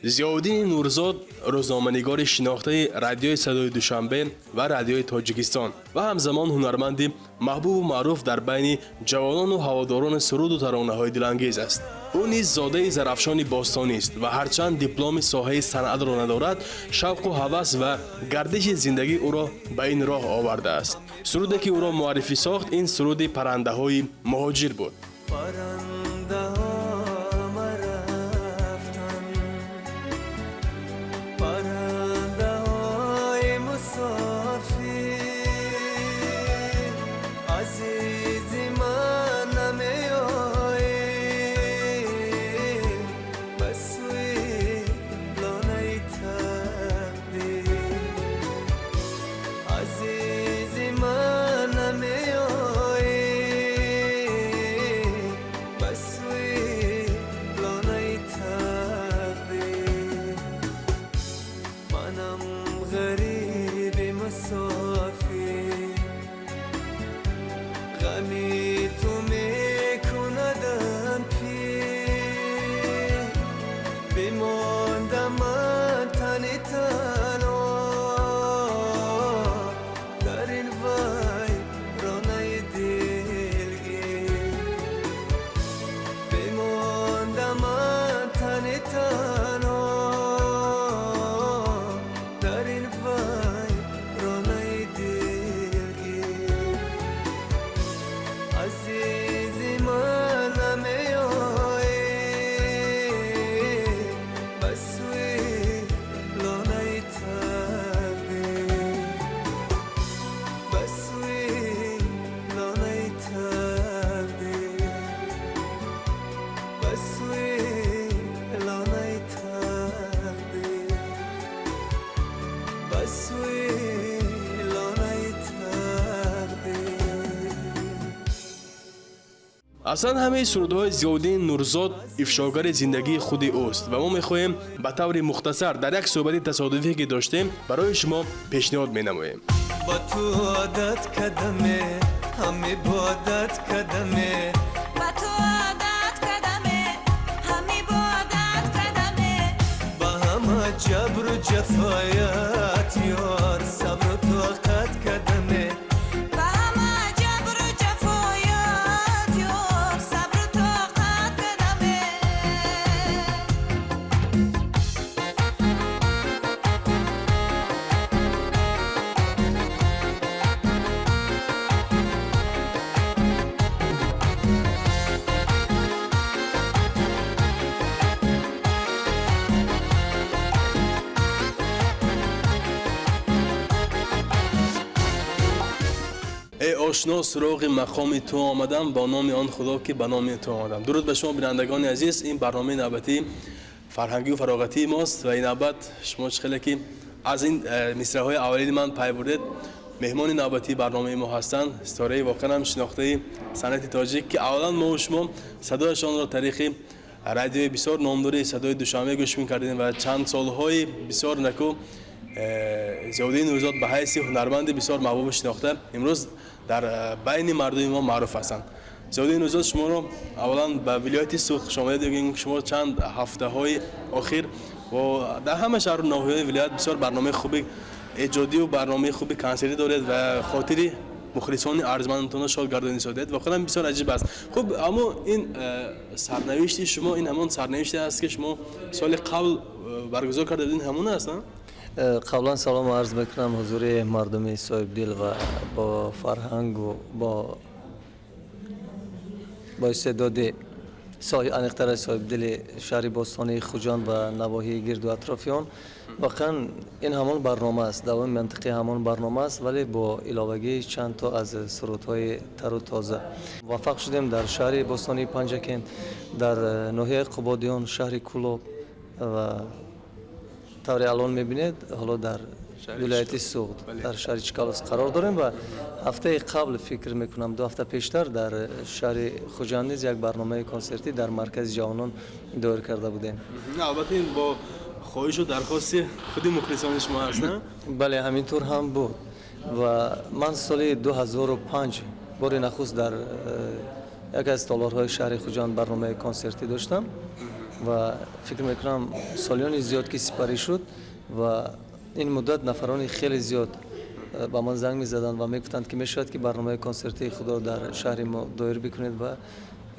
زیاودین نورزاد روزنامه‌نگار شناخته رادیوی صدای دوشنبه و رادیوی تاجیکستان و همزمان هنرمندی محبوب و معروف در بین جوانان و هواداران سرود و ترانه‌های دلانگیز است. او نیز زاده زرافشان باستانی است و هرچند دیپلم ساحه صنعت را ندارد، شوق و هوس و گردش زندگی او را به این راه آورده است. سرودی که او را معرفی ساخت این سرود پرنده‌های مهاجر بود. اصلا همه سرودهای زیاودین نورزاد افشاگر زندگی خود اوست و ما میخواهیم به طور مختصر در یک صحبت تصادفی که داشتیم برای شما پیشنهاد مینماییم. با تو عادت کدمه همه با عادت کدمه با تو عادت کدمه همه با عادت کدمه با همه جبر و جفایت یار صبر و طاقت کدمه آشنا سراغ مقام تو آمدم با نام آن خدا که به نام تو آمدم. درود به شما بینندگان عزیز، این برنامه نوبتی فرهنگی و فراغتی ماست و این نوبت شما خیلی که از این مصرع‌های اولیه من پی بردید. مهمان نوبتی برنامه ما هستند ستاره واقعا هم شناخته صنعت تاجیک که اولا ما و شما صدایشان را طریق رادیوی بسیار نامدار صدای دوشنبه گوش می‌کردیم و چند سال‌های بسیار نکو زیاودین نورزاد به حیث هنرمند بسیار محبوب شناخته امروز در بین مردم ما معروف هستند. زیاودین نورزاد شما رو اولا به ولایت سوخت شما دیدیم که شما چند هفته‌های اخیر و در همه شهر و ناحیه‌های ولایت بسیار برنامه خوبی ایجادی و برنامه خوبی کنسرتی دارید و خاطری مخلصان ارجمندتون شاد گردانی شدید. واقعا بسیار عجیب است. خب اما این سرنوشت شما این همان سرنوشتی است که شما سال قبل برگزار کردید همون است؟ قبلا سلام عرض میکنم حضور مردم صاحب دل و با فرهنگ و با استعداد انیق‌تر صاحب دل شهر باستانی خوجان و نواحی گرد و اطرافیان. واقعا این همان برنامه است، دوام منطقه همان برنامه است، ولی با علاوه چند تا از سرودهای تر و تازه. موفق شدیم در شهر باستانی پنجکند، در ناحیه قبادیان، شهر کولاب و طور الان میبینید حالا در ولایت سوخت در شهر چکالوس قرار داریم و هفته قبل فکر میکنم 2 هفته پیشتر در شهر خوجان نیز یک برنامه کنسرتی در مرکز جوانان دایر کرده بودیم. البته این با خواهش و درخواست خود مخلصان شما هست نه؟ بله همینطور هم بود و من سال 2005 بار نخست در یکی از تالارهای شهر خوجند برنامه کنسرتی داشتم و فکر میکنم سالیان زیاد که سپری شد و این مدت نفران خیلی زیاد با من زنگ میزدند و میگفتند که میشود که برنامه کنسرتی خود را در شهر ما دایر بکنید و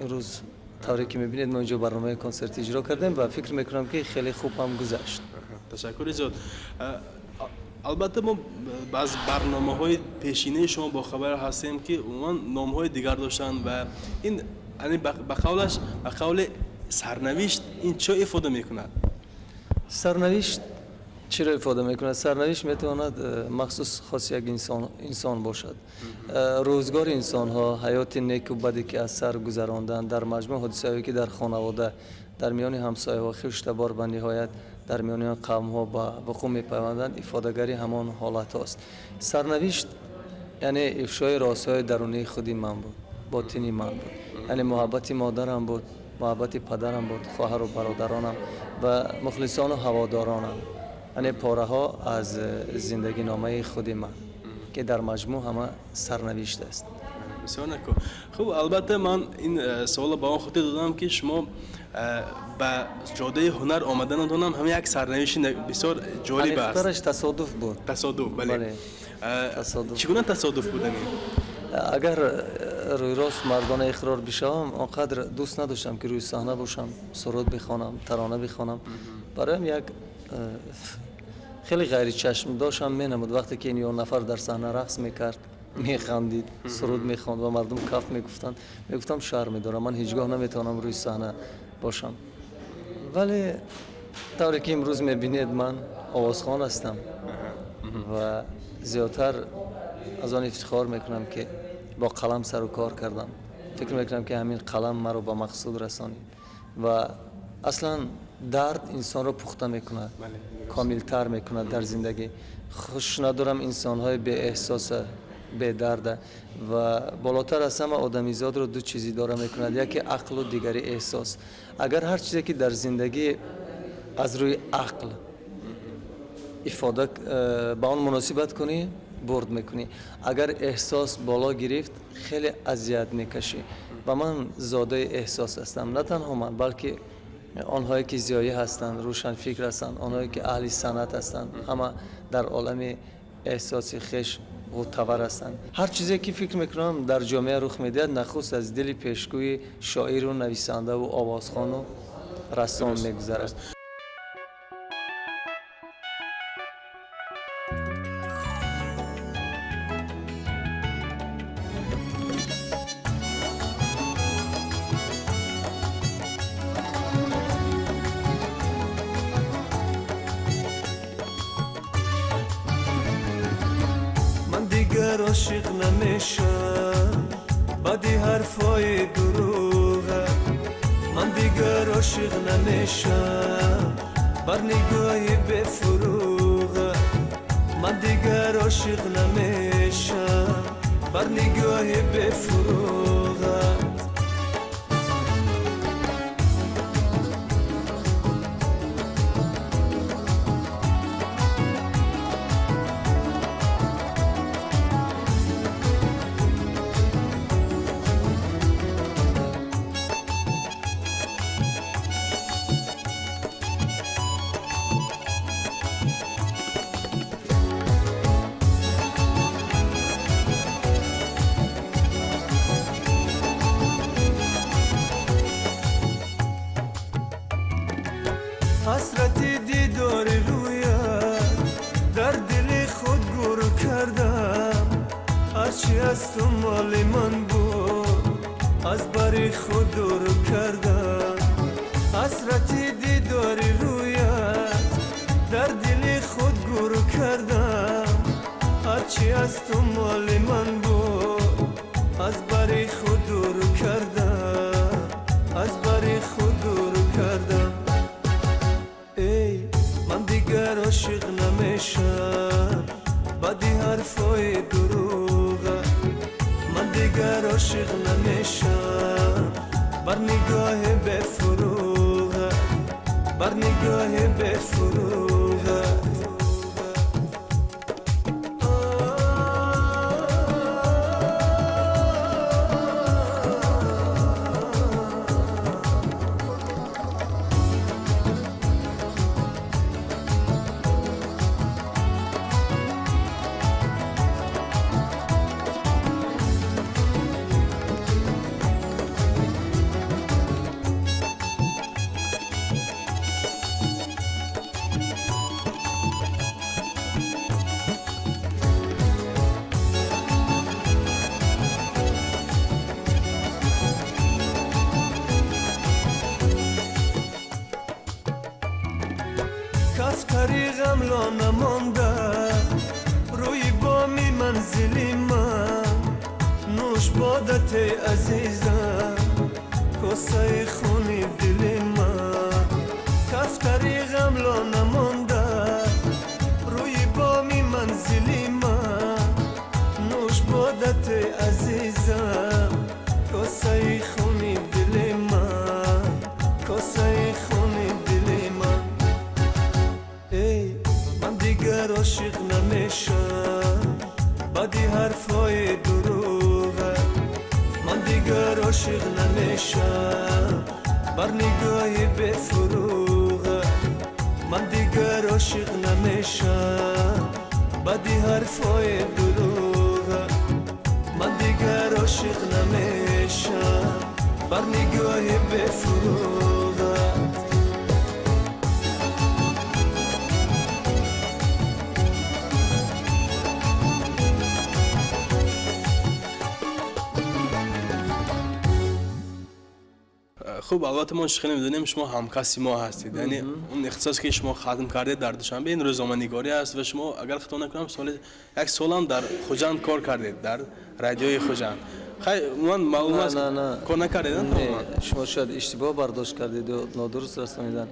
امروز طوری که میبینید ما اینجا برنامه کنسرتی اجرا کردیم و فکر میکنم که خیلی خوب هم گذشت. تشکر زیاد. البته ما بعض برنامه‌های پیشینه شما با خبر هستیم که اون نام‌های دیگر داشتن و این یعنی به قول سرنوشت این چه افاده میکنه؟ سرنوشت چرا افاده میکنه؟ سرنوشت میتواند مخصوص خاص یک انسان باشد. روزگار انسان ها، حیات نیک و بدی که از سر گذراندن، در مجموع حادثه‌ای که در خانواده، در میان همسایه ها خویشتبار و نهایت در میان قوم ها با وقوع میپیوندند، افادهگری همان حالت است. سرنوشت یعنی افشای رازهای درونی خودی من بود، باطنی من بود. یعنی محبت مادرم بود، محبت پدرم بود، خواهر و برادرانم و مخلصان و هوادارانم. یعنی پاره ها از زندگی نامه خودی من که در مجموع همه سرنوشت است. بسیار نکو. خب البته من این سوال با آن خودت دادم که شما به جاده هنر آمدنتون هم یک سرنوشت بسیار جالب است. اختیارش تصادف بود. تصادف، بله. تصادف. چگونه تصادف بودن؟ اگر روی راست مردانه اقرار بشم، آنقدر دوست نداشتم که روی صحنه باشم، سرود بخوانم، ترانه بخوانم. برایم یک خیلی غیر چشم داشتم مینمود وقتی که این نفر در صحنه رقص میکرد، میخندید، سرود میخواند و مردم کف میگفتند. میگفتم شرم دارم، من هیچگاه نمیتونم روی صحنه باشم. ولی طوری که امروز میبینید من آوازخوان هستم و زیادتر از آن افتخار میکنم که با قلم سر و کار کردم. فکر میکنم که همین قلم مرا به مقصود رسانید و اصلا درد انسان رو پخته میکنه، کاملتر میکنه در زندگی. خوش ندارم انسان‌های بی احساس، بی درد و بالاتر از همه آدمیزاد رو دو چیزی داره میکند، یکی عقل و دیگری احساس. اگر هر چیزی که در زندگی از روی عقل افاده با آن مناسبت کنی برد میکنی، اگر احساس بالا گرفت خیلی اذیت میکشی و من زاده احساس هستم. نه تنها من بلکه آنهایی که زیایی هستند، روشن فکر هستند، آنهایی که اهل صنعت هستند، همه در عالم احساسی خش معتبر هستند. هر چیزی که فکر میکنم در جامعه رخ میدهد نخست از دل پیشگوی شاعر و نویسنده و آوازخوان و رسام میگذرد. عاشق نمیشم بدی حرفای دروغه، من دیگر عاشق نمیشم بر نگاهی بفروغه، من دیگر عاشق نمیشم بر نگاهی بفروغه. حسرتی دیداری رویت در دل خود گور کردم، هرچی از تو مال من بود از بری خود دور کردم. حسرتی دیداری رویت در دل خود گور کردم، هرچی از تو مال من بود از بری خود دور کردم، از بری خود دور کردم. من دیگر عاشق نمیشم بدی حرفای دروغه، من دیگر عاشق نمیشم بر نگاه بفروغه، بر نگاه بفروغه. کف طریقم لا نمانده روی بامی منزلی من نوش بادت ای عزیزم کاسه خونی دلی من کف طریقم لا نمانده روی بامی منزلی من نوش بادت ای عزیزم کاسه خونی دلی من کاسه خونی دلی من ای من دیگر عاشق نمیشم بدی حرفای دروغه من دیگر عاشق نمیشم بر نگاهی بفروغه من دیگر عاشق نمیشم بدی حرفای دروغه من دیگر عاشق نمیشم بر نگاهی بفروغه خوب البته ما خیلی میدونیم شما همکاسی ما هستید، یعنی اون اختصاصی که شما ختم کردید در دوشنبه این روزنامه‌نگاری است و شما اگر خطا نکنم یک سال هم در خوجند کار کردید، در رادیوی خوجند. خیلی من معلوم است کار نکردید؟ نه شما شاید اشتباه برداشت کردید و نادرست رسانیدن.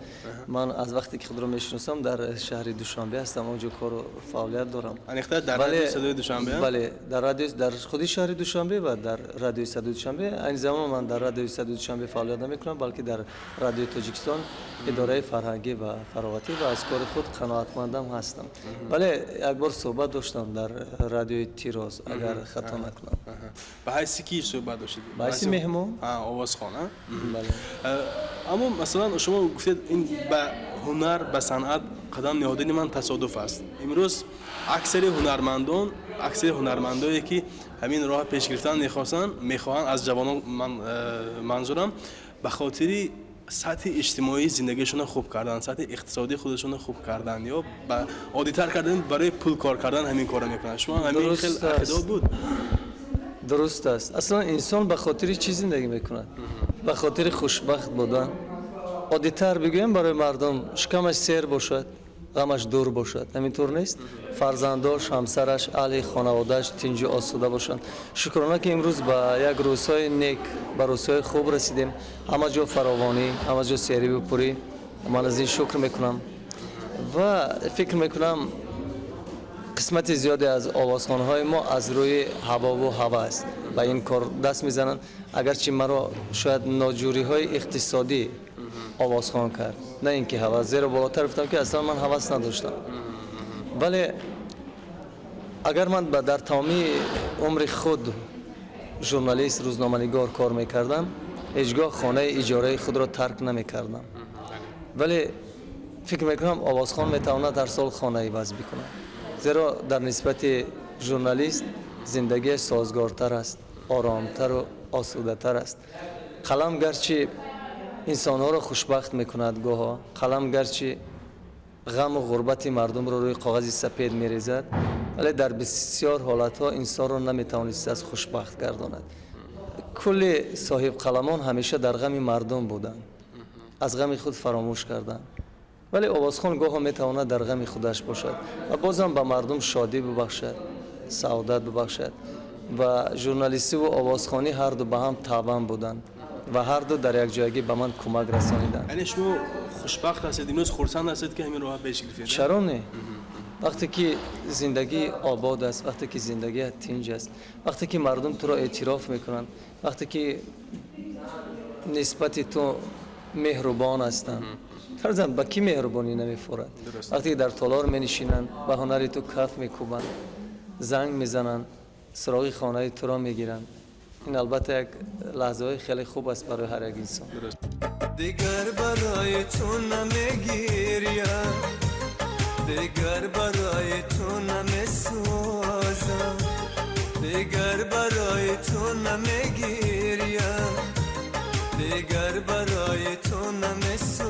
من از وقتی که خود را میشناسم در شهر دوشنبه هستم، اونجا کار و فعالیت دارم. انیخته در رادیو صدای دوشنبه؟ بله در رادیو در خودی شهر دوشنبه و در رادیو صدای دوشنبه. این زمان من در رادیو صدای دوشنبه فعالیت نمیکنم بلکه در رادیو تاجیکستان اداره فرهنگی و فراغتی و از کار خود قناعتمندم هستم. بله یک بار صحبت داشتم در رادیو تیراز اگر خطا نکنم. به حیث کی صحبت داشتید؟ به حیث مهمون آوازخوان. بله. اما مثلا شما گفتید این به هنر به صنعت قدم نهادن من تصادف است. امروز اکثر هنرمندایی که همین راه پیش گرفتن میخواهند از جوانان منظورم به خاطر سطح اجتماعی زندگیشون خوب کردن، سطح اقتصادی خودشون خوب کردن یا با عادی‌تر کردن برای پول کار کردن همین کارو میکنن. شما همین خیلی عقیده بود. درست است. اصلا انسان به خاطر چی زندگی میکند؟ به خاطر خوشبخت بودن. عادی‌تر بگویم برای مردم شکمش سیر باشد، غمش دور باشد. همینطور نیست؟ فرزنداش، همسرش، اهل خانواده‌اش تنج و آسوده باشند. شکرانه که امروز به یک روزهای نیک، به روزهای خوب رسیدیم. همه جا فراوانی، همه جا سیری و پوری. من از این شکر میکنم و فکر میکنم قسمت زیادی از آوازخوان‌های ما از روی هوا و هوا است. به این کار دست میزنند. اگرچه مرا شاید ناجوری‌های اقتصادی آوازخوان کرد، نه اینکه هوا، زیرا بالاتر گفتم که اصلا من هوس نداشتم. ولی اگر من در تمامی عمر خود ژورنالیست روزنامه‌نگار کار میکردم هیچگاه خانه اجاره خود را ترک نمیکردم. ولی فکر میکنم آوازخوان میتواند در سال خانه عوض بکنه، زیرا در نسبت ژورنالیست زندگی سازگارتر است، آرامتر و آسوده‌تر است. قلم گرچه انسان‌ها را خوشبخت میکند، گاها قلم گرچه غم و غربت مردم را روی کاغذ سپید میریزد، ولی در بسیار حالتها انسان را نمیتوانست از خوشبخت گرداند. کل صاحب قلمان همیشه در غم مردم بودند، از غم خود فراموش کردند. ولی آوازخوان گاها میتواند در غم خودش باشد و بازم به مردم شادی ببخشد، سعادت ببخشد. و ژورنالیستی و آوازخوانی هر دو به هم توأم بودند و هر دو در یک جایگی به من کمک رسانیدند. یعنی شما خوشبخت هستید، امروز خرسند هستید که همین راه پیش گرفتید؟ چرا نه؟ وقتی که زندگی آباد است، وقتی که زندگی تنج است، وقتی که مردم تو را اعتراف میکنند، وقتی که نسبت تو مهربان هستند، فرضاً با کی مهربانی نمیفورد؟ وقتی که در تالار می نشینند به هنر تو کف میکوبند، زنگ میزنند، سراغ خانه تو را میگیرند. این البته یک لحظه خیلی خوب است برای هر یک انسان. دیگر برای تو نمیگیریم، دیگر برای تو نمیسوزم، دیگر برای تو نمیگیریم، دیگر برای تو نمیسوزم.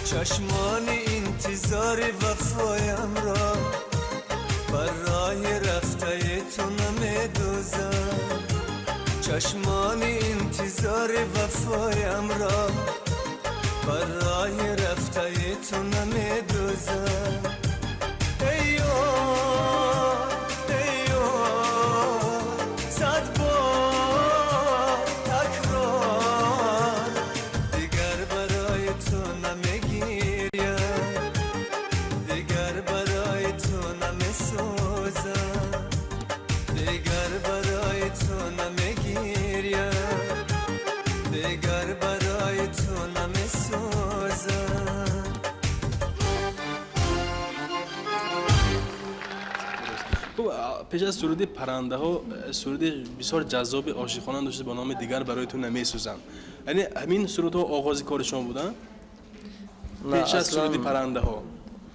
چشمان انتظار وفایم را بر راه رفته تو نمیدوزم، چشمان انتظار وفایم را بر راه رفته تو نمیدوزم ای یار ای یار صد بار تکرار دیگر برای تو نمیگیریم دیگر برای تو نمیسوزم دیگر برای تو نمیگیریم دیگر برای تو نمیسوزم خب پیش از سرود پرنده ها سرود بسیار جذاب عاشقانه داشته با نام دیگر برای تو نمیسوزم. یعنی همین سرود ها آغاز کار شما بودن؟ پیش از سرود پرنده ها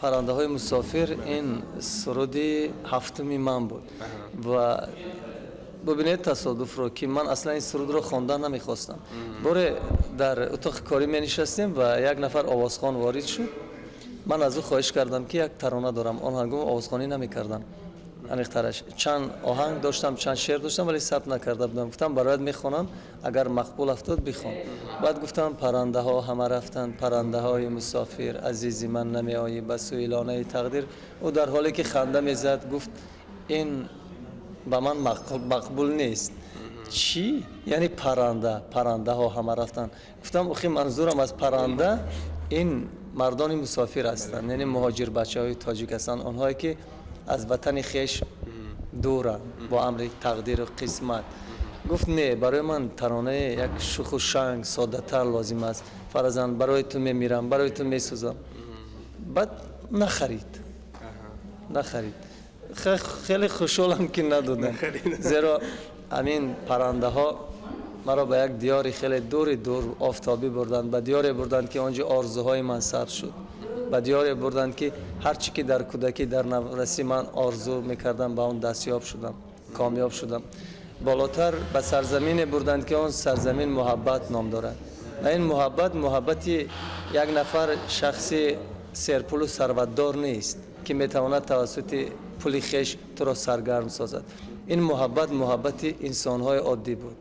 پرنده های مسافر این سرود هفتمی من بود و ببینید تصادف رو که من اصلا این سرود رو خواندن نمیخواستم. باره در اتاق کاری می نشستیم و یک نفر آوازخوان وارد شد. من از او خواهش کردم که یک ترانه دارم. آن هنگام آوازخوانی نمیکردن. انیخترش چند آهنگ داشتم چند شعر داشتم ولی ثبت نکرده بودم. گفتم برایت میخوانم اگر مقبول افتاد بخوان. بعد گفتم پرنده ها همه رفتند پرنده های مسافر عزیزی من نمی آیی به سوی لانه تقدیر. او در حالی که خنده میزد گفت این با من مقبول نیست. چی؟ یعنی پرنده ها همه رفتن. گفتم اخی منظورم از پرنده این مردان مسافر هستند یعنی مهاجر بچه های تاجیک هستند آنهایی که از وطن خیش دورن با امر تقدیر و قسمت. گفت نه برای من ترانه یک شوخ و شنگ ساده تر لازم است فرضاً برای تو میمیرم برای تو میسوزم. بعد نخرید خیلی خوشحالم که ندادن زیرا همین پرنده ها مرا به یک دیاری خیلی دور آفتابی بردند به دیاری بردند که آنجا آرزوهای من سر شد به دیاری بردند که هرچی که در کودکی در نورسی من آرزو میکردم به اون دستیاب شدم کامیاب شدم. بالاتر به سرزمین بردند که آن سرزمین محبت نام دارد و این محبتی یک نفر شخصی سرپول و ثروتدار نیست که میتواند توسط پول خیش تو را سرگرم سازد. این محبت انسان‌های عادی بود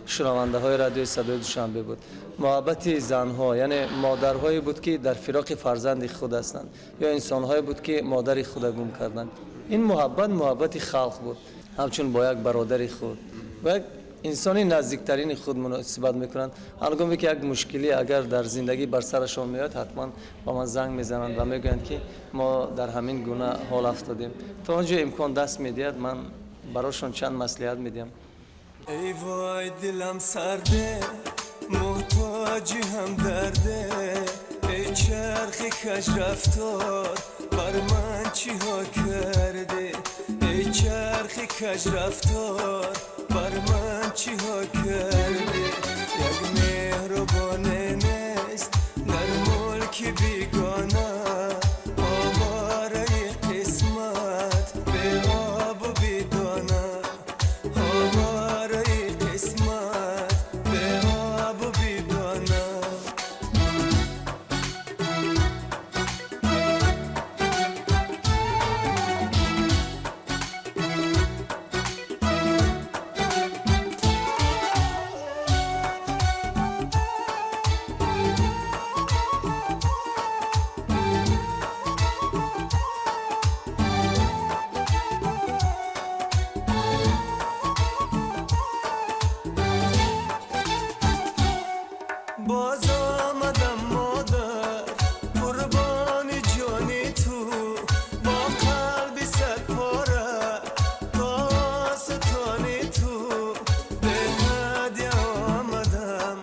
شنونده های رادیو صدای دوشنبه بود. محبت زنها یعنی مادرهایی بود که در فراق فرزند خود هستند یا انسان‌هایی بود که مادر خود گم کردند. این محبت خلق بود همچون با یک برادر خود و یک انسانی نزدیکترین خود مناسبت میکنند. هنگامی که یک مشکلی اگر در زندگی بر سرشان میاد حتما با من زنگ میزنند و میگویند که ما در همین گونه حال افتادیم. تا آنجا امکان دست میدهد من براشون چند مصلحت میدم. ای وای دلم سرده محتاجی هم درده ای چرخی کج رفتار بر من چی ها کرده ای چرخی کج رفتار بر من چی ها کرده یک مهربانه نیست در ملک بیگانه آواره قسمت به آب و بیدانه آواره قسمت به آب و بیدانه باز آمدم مادر قربان جانی تو با قلبی صد پاره تا ستانی تو به هدیه آمدم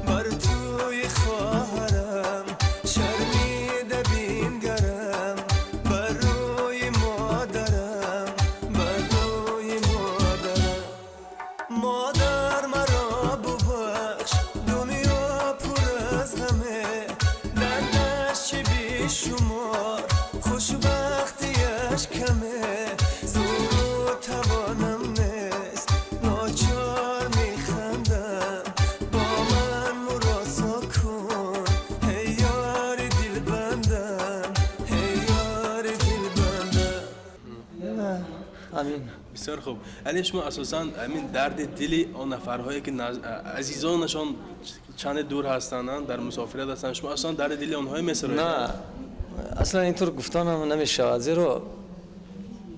بر توی خواهرم شرمیده بینگرم بر روی مادرم بر روی مادرم مادر مرا ببخش دنیا پر از غمه دردش چه بیشمار خوشبختیش کمه زور و توانم نیست ناچار میخندم با من مراسا کن ای یار دل بندم ای یار دل بندم. امین. بسیار خوب. یعنی شما اساساً همین درد دلی آن نفرهایی که عزیزانشان چند دور هستند در مسافرت هستند شما اصلا درد دلی آنها میسرایید؟ نه اصلا اینطور گفتن هم نمیشود، زیرا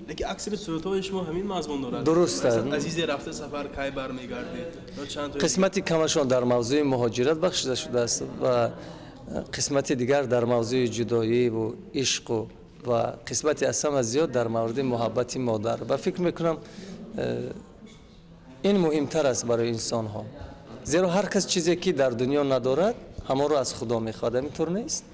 لیکن اکثر صورت‌های شما همین مضمون دارد. درست است. مثلا عزیز رفته سفر کی برمیگرده. چند تا قسمتی کمشان در موضوع مهاجرت بخشیده شده است و قسمتی دیگر در موضوع جدایی و عشق و قسمتی از همه زیاد در مورد محبت مادر. و فکر میکنم این مهمتر است برای انسان ها، زیرا هر کس چیزی که در دنیا ندارد همه رو از خدا میخواد. اینطور نیست؟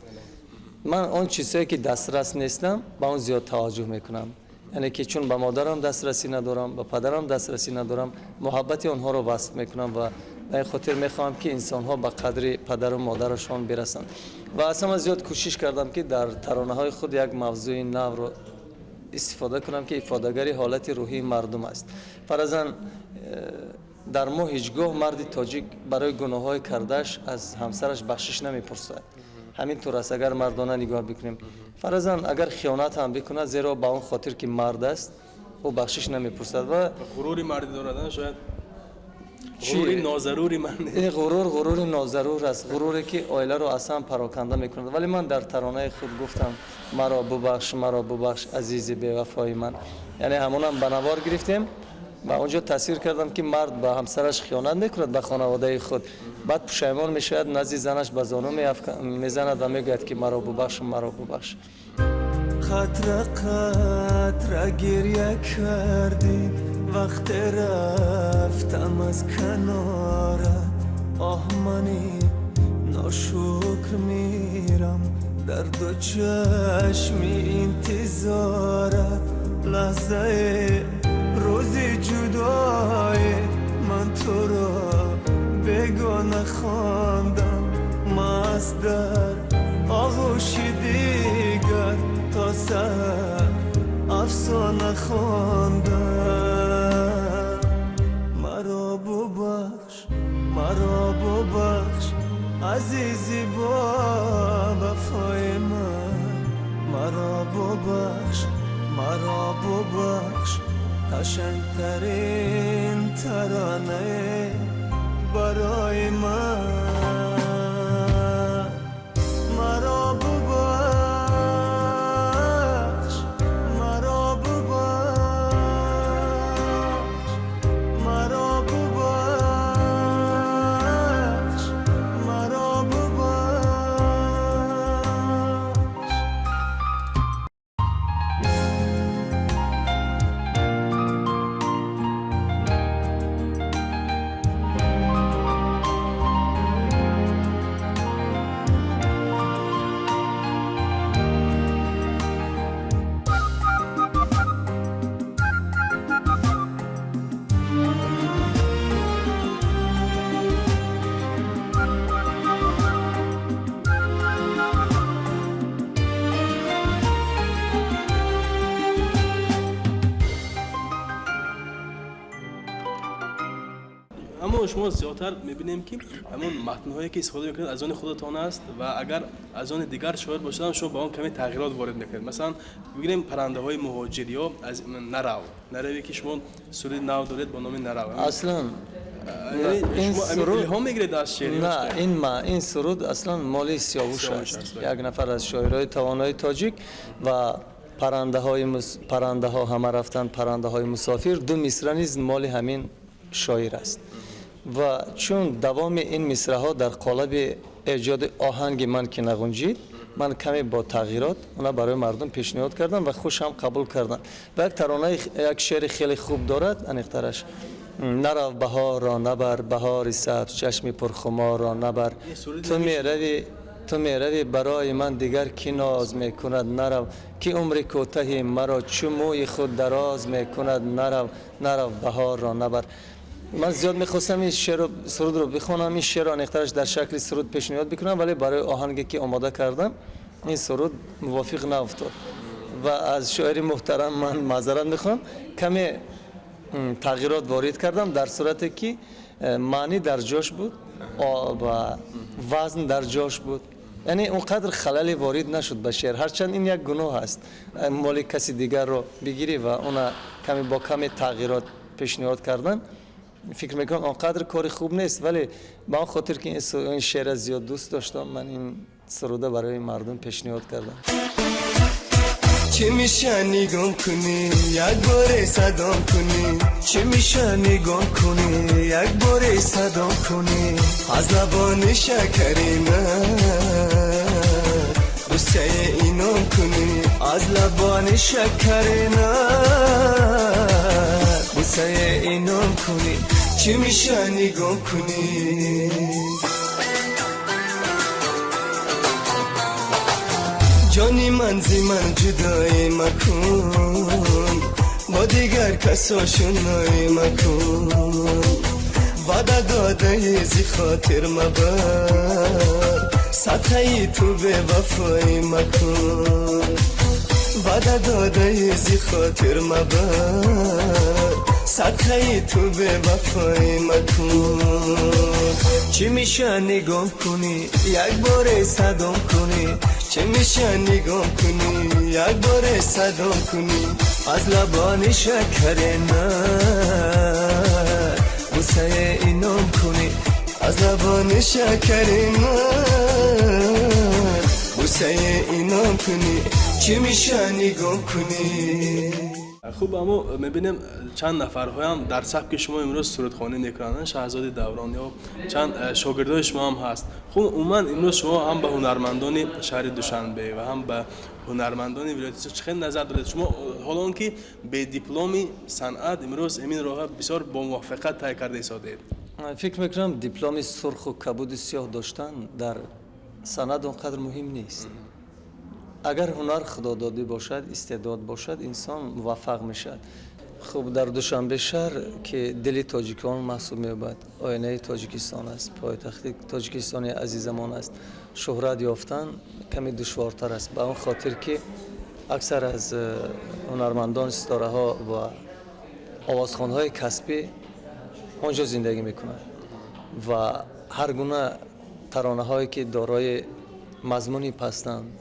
من آن چیزهایی که دسترس نیستم به اون زیاد توجه میکنم، یعنی که چون به مادرم دسترسی ندارم، به پدرم دسترسی ندارم، محبت آنها رو وصف میکنم و به این خاطر میخوام که انسان ها به قدر پدر و مادرشان برسند. و اصلا زیاد کوشش کردم که در ترانه های خود یک موضوع نو رو استفاده کنم که افادهگری حالت روحی مردم است. فرضاً در ما هیچگاه مرد تاجیک برای گناه های کردش از همسرش بخشش نمیپرسد. همینطور است اگر مردانه نگاه بکنیم، فرضاً اگر خیانت هم بکنه، زیرا با اون خاطر که مرد است او بخشش نمیپرسد. و غروری مردی دارد، شاید غروری ناضروری من. این غرور ناضرور است، غروری که عائله رو اصلا پراکنده میکنه. ولی من در ترانه خود گفتم مرا ببخش عزیز بی‌وفای من، یعنی همونم به نوار گرفتیم و اونجا تصویر کردم که مرد به همسرش خیانت نکند به خانواده خود، بعد پشیمان میشود، نزد زنش به زانو میزند و میگوید که مرا ببخش. قطره گریه کردی وقت رفتم از کنارت، آه منی ناشکر میرم در دو چشمی انتظارت، لحظه روزی جدای من تو را بگانه خواندم، مست در آغوش دیگر تا سر افسانه خواندم. مرا ببخش عزیزی با وفای من، مرا ببخش قشنگترین ترانه برای من. مرا ببخش اما شما زیادتر میبینیم که همون متن‌هایی که استفاده میکنید از آن خودتان است و اگر از آن دیگر شاعر باشن شما با آن کمی تغییرات وارد میکنید. مثلا ببینیم پرنده های مهاجری ها از نروی که شما سرود نو دارید با نام نرو، اصلا این سرود الهام میگیرید از شعری؟ نه، این سرود اصلا مال سیاوش است، یک نفر از شاعرای توانای تاجیک و پرنده ها همه رفتن پرنده های مسافر، دو مصرع نیز مال همین شاعر است. و چون دوام این مصرع ها در قالب ایجاد آهنگ من که نگنجید، من کمی با تغییرات اونا برای مردم پیشنهاد کردم و خوش هم قبول کردن. و یک ترانه یک شعر خیلی خوب دارد، انیخترش نرو بهار را نبر، بهار سبز چشم پرخمار را نبر، تو میروی برای من دیگر کی ناز میکند، نرو که عمر کوتاهی مرا چو موی خود دراز میکند، نرو بهار را نبر. من زیاد میخواستم این شعر سرود رو بخونم، این شعر انیخترش در شکل سرود پیشنهاد بکنم، ولی برای آهنگی که آماده کردم این سرود موافق نافتاد و از شاعر محترم من معذرت میخوام، کمی تغییرات وارد کردم در صورتی که معنی در جاش بود و وزن در جاش بود، یعنی اونقدر خللی وارد نشد به شعر. هرچند این یک گناه است مال کسی دیگر رو بگیری و اونا کمی با کمی تغییرات پیشنهاد کردن، فکر میکنم اونقدر کار خوب نیست، ولی با خاطر که این شعر زیاد دوست داشتم من این سروده برای مردم پیشنهاد کردم. چه میشه نگام کنی یک بار صدام کنی، چه میشه نگام کنی یک بار صدام کنی، از لبان شکری من بوسه اینام کنی، از لبان شکری من بوسه اینام کنی، چه میشه نگام کنی. جانی من زی من جدای مکن، با دیگر کسا شنای مکن، وعده داده زی خاطر مبر، سطحی تو به وفای مکن، وعده داده زی خاطر مبر، سطحی تو به وفای مکن. چی میشه نگام کنی یک بار صدام کنی، چه میشه نگام کنی یک بار صدام کنی، از لبان شکر من بوسه اینام کنی، از لبان شکر من بوسه اینام کنی، چه میشه نگام کنی. خوب اما میبینیم چند نفر هم در سبک شما امروز سرودخوانی میکنن، شاهزاده دوران یا چند شاگردای شما هم هست. خوب عموما امروز شما هم به هنرمندان شهر دوشنبه و هم به هنرمندان ولایت چه نظر دارید شما، حالا که به دیپلمی صنعت امروز امین راه بسیار با موفقیت طی کرده ایستادید؟ فکر میکنم دیپلم سرخ و کبود سیاه داشتن در صنعت اونقدر مهم نیست. اگر هنر خدا داده باشد، استعداد باشد، انسان موفق میشد. خب در دوشنبه شهر که دل تاجیکان محسوب می‌یابد، آینه تاجیکستان است، پایتخت تاجیکستان عزیزمان است، شهرت یافتن کمی دشوارتر است، به اون خاطر که اکثر از هنرمندان ستاره ها و آوازخوان‌های کسبی آنجا زندگی میکنند و هر گونه ترانه هایی که دارای مضمونی پستند،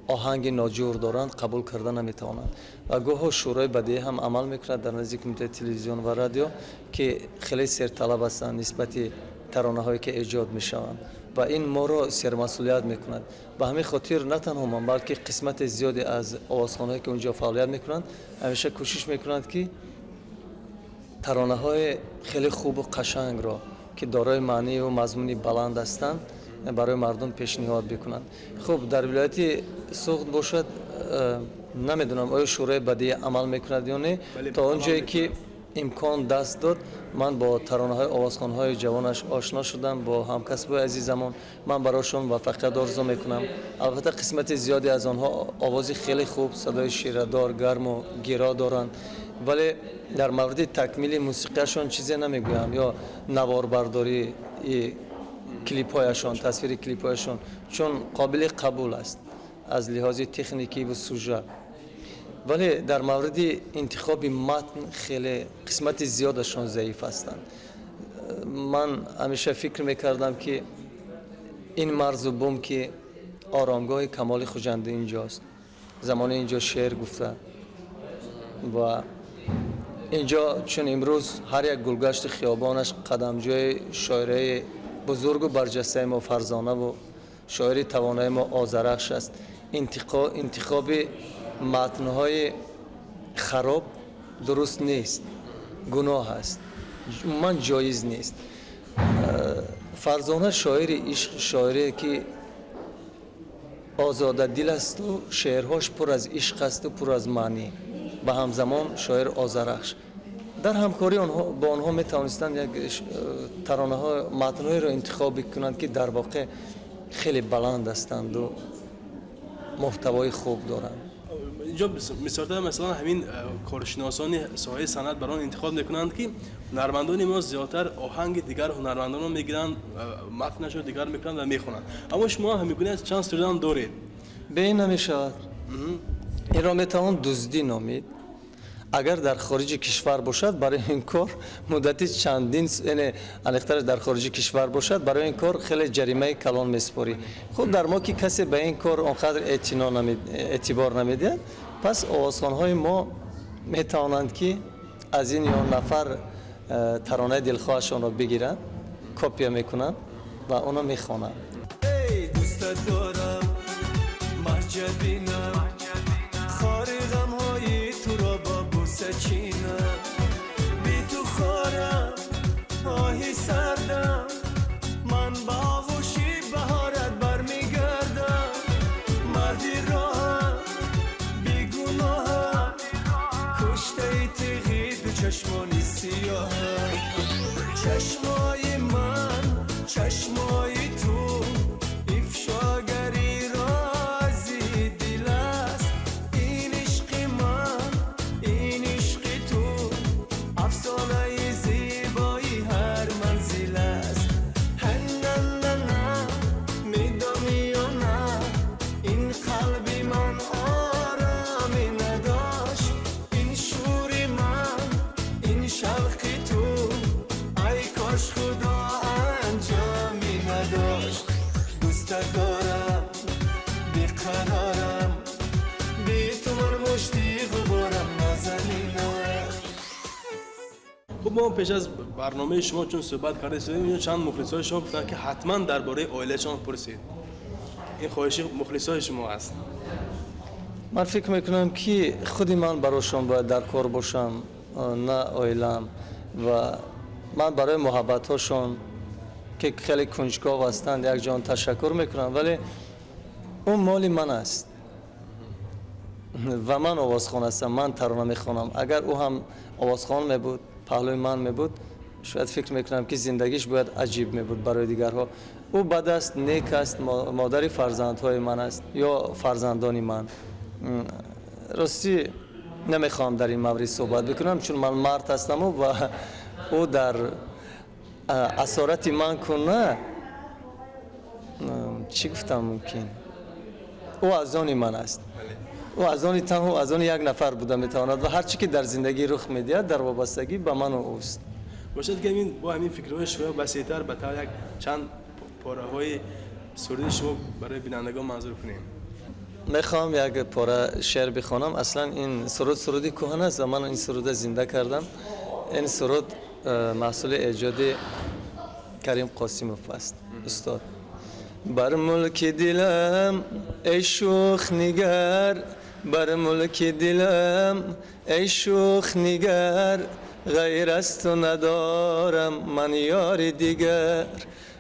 آهنگ ناجور دارند، قبول کردن نمیتوانند و گاه شورای بدیعی هم عمل میکند در نزد کمیته تلویزیون و رادیو که خیلی سرطلب هستند نسبت ترانه هایی که ایجاد میشوند و این ما را سرمسئولیت میکند. به همین خاطر نه تنها من بلکه قسمت زیادی از آوازخوان‌هایی که اونجا فعالیت میکنند همیشه کوشش میکنند که ترانه های خیلی خوب و قشنگ را که دارای معنی و مضمونی بلند هستند برای مردم پیشنهاد بکنند. خب در ولایت سوخت باشد نمیدونم آیا شورای بدیعی عمل میکند یا نه، تا اونجایی که امکان دست داد من با ترانه های آوازخوان های جوانش آشنا شدم، با همکسبای عزیزمان من براشون موفقیت آرزو میکنم. البته قسمت زیادی از آنها آوازی خیلی خوب، صدای شیره‌دار، گرم و گیرا دارند، ولی در مورد تکمیل موسیقیشون چیزی نمیگویم یا نوار برداری کلیپ هایشان، تصویر کلیپ هایشان چون قابل قبول است از لحاظ تکنیکی و سوژه، ولی در مورد انتخاب متن خیلی قسمت زیادشان ضعیف هستند. من همیشه فکر میکردم که این مرز و بوم که آرامگاه کمال خوجنده اینجاست، زمان اینجا شعر گفته و اینجا چون امروز هر یک گلگشت خیابانش قدمجوی شاعره بزرگ و برجسته ما فرزانه و شاعری توانای ما آذرخش است. انتخاب متن‌های خراب درست نیست، گناه است، من جایز نیست. فرزانه شاعر عشق، شاعری که آزاده دل است و شعرهاش پر از عشق است و پر از معنی، به همزمان شاعر آذرخش. در همکاری با آنها می توانستند یک ترانه ها متن‌هایی را انتخاب کنند که در واقع خیلی بلند هستند و محتوای خوب دارند. اینجا مثلا همین کارشناسان ساحه صنعت برای انتخاب میکنند که هنرمندان ما زیادتر آهنگ دیگر هنرمندان رو میگیرند، متنش رو دیگر میکنند و میخونند، اما شما همگونه چند استودیو دارید؟ به این نمیشود. این را میتوان دزدی نامید. اگر در خارج کشور باشد برای این کار مدتی چندین یعنی الکتر در خارج کشور باشد برای این کار خیلی جریمه کلان میسپاری. خود در ما که کسی به این کار آنقدر اعتبار نمیده، پس آوازخوان‌های ما میتوانند که از این یا نفر ترانه دلخواهشان را بگیرند، کپی میکنند و اونا میخوانند. بینم خاری غمهای تو را با بوسه چینم بی تو خارم آهی سردم من با آغوشی بهارت برمیگردم مردی راهم بی گناهم کشته ای تیغی دو چشمانی سیاهم چشمای من چشمای تو افشاگری رازی دل است این عشق من این عشق تو افسانه زیبایی هر منزل است هننننن میدانی یا نه این قلبی من آرامی نداشت این شوری من این شوقی تو ای کاش خدا انجامی نداشت دوست دارم بیقرارم بی تو من مشتی غبارم نازنینم. خب ما پیش از برنامه شما چون صحبت کردیم چند مخلصای شما گفتن که حتما درباره عائله‌شان پرسید. این خواهش مخلصای شما است. من فکر میکنم که خودی من براشون باید در کار باشم نه عائله‌ام و من برای محبت هاشون که خیلی کنجکاو هستند یک جان تشکر میکنم ولی اون مال من است و من آوازخوان هستم من ترانه میخوانم اگر او هم آوازخوان میبود پهلوی من میبود شاید فکر میکنم که زندگیش باید عجیب میبود برای دیگرها او بد است نیک است مادری فرزندهای من است یا فرزندانی من راستی نمیخوام در این مورد صحبت بکنم چون من مرد هستم و او در اسارت من کنه چی گفتم ممکن او از آن من است او از آن تنها از آن یک نفر بوده میتواند و هر چی که در زندگی رخ میدهد در وابستگی به من و اوست باشد که همین با همین فکرهای شما وسیع‌تر به طور یک چند پاره‌های سرودی شما برای بینندگان منظور کنیم. میخوام یک پاره شعر بخوانم اصلا این سرودی کهنه است و من این سرود زنده کردم این سرود محصول ایجاد کریم قاسموف است استاد بر ملک دلم ای شوخ نگر بر ملک دلم ای شوخ نگر غیر از تو ندارم من یار دیگر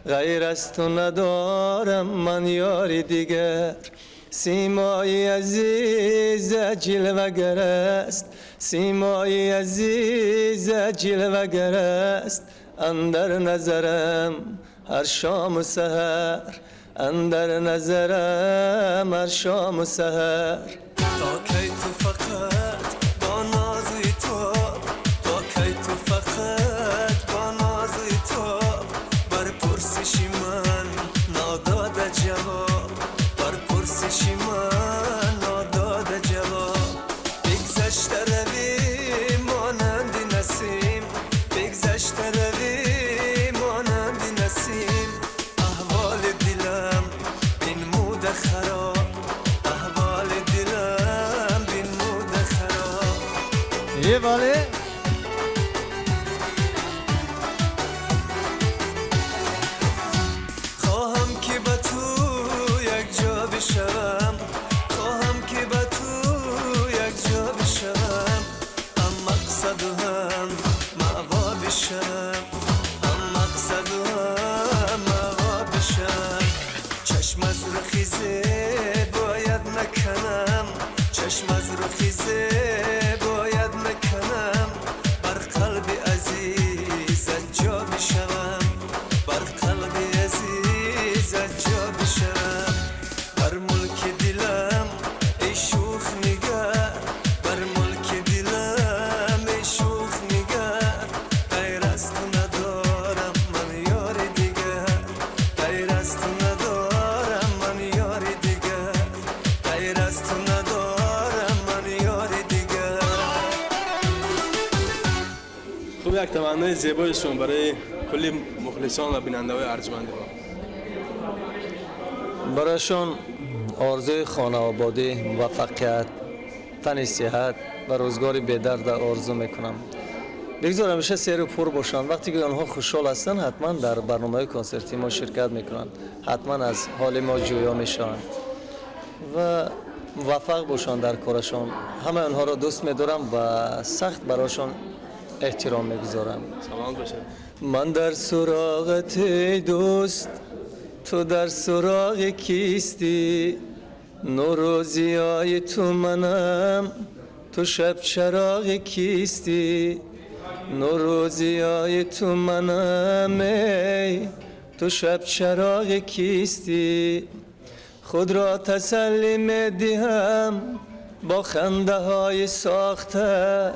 غیر از تو ندارم من یار دیگر سیمای عزیز جلوگر است سیمای عزیز جلوگر است اندر نظرم هر شام و سحر اندر نظرم هر شام و سحر تا کی تو فقط با نازی تو تا کی تو فقط با نازی تو بر پرسشی من ناداده جواب بر پرسشی من ناداده جواب بگذشته روی مانند نسیم بگذشته روی مانند نسیم احوال دلم این مود خراب احوال دلم این مود خراب یه باله خواهم که به تو یک جا بشوم خواهم که به تو یک جا بشوم هم مقصد و هم معوا بشم هم مقصد و هم معوا بشم چشم از رخیزه باید نکنم چشم از رخیزه باید نکنم بر قلب عزیز جا بشم بر قلب عزیز جا بشم بر ملک دلم ای شوخ نگر بر ملک دلم ای شوخ نگر غیر از تو ندارم من یار دیگر غیر از تو ندارم من یار دیگر غیر از تو ندارم من یار دیگر. خب یک تمنای زیبای شما برای کلی مخلصان و بیننده‌های ارجمند ما. برایشان آرزوی خانه آبادی موفقیت تن صحت و روزگاری بهدرد آرزو میکنم بگذار همیشه سیر و پر باشند وقتی که آنها خوشحال هستند حتما در برنامه کنسرتی ما شرکت میکنند حتما از حال ما جویا میشوند و موفق باشند در کارشان. همه آنها را دوست می‌دارم و سخت برایشان احترام می‌گذارم. سلام باشه. من در سراغت ای دوست، تو در سراغ کیستی؟ نور و ضیای تو منم، تو شب چراغ کیستی؟ نور و ضیای تو منم، ای تو شب چراغ کیستی؟ خود را تسلی می‌دهم با خنده های ساخته،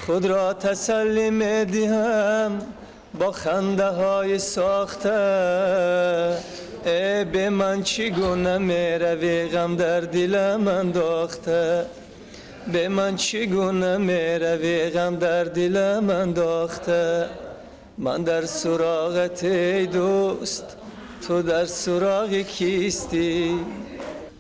خود را تسلی می‌دهم با خنده های ساخته. ای به من چگونه میروی غم در دلم انداخته، به من چگونه میروی غم در دلم انداخته. من در سراغت ای دوست، تو در سراغ کیستی؟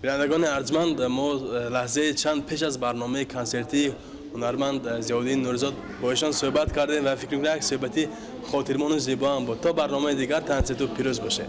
بینندگان ارجمند، ما لحظه چند پیش از برنامه کنسرتی هنرمند ضیاءالدین نوری‌زاد با ایشان صحبت کردیم و فکر می‌کنم یک صحبتی خاطرمان و زیبا هم بود. تا برنامه دیگر تنت تو پیروز باشه.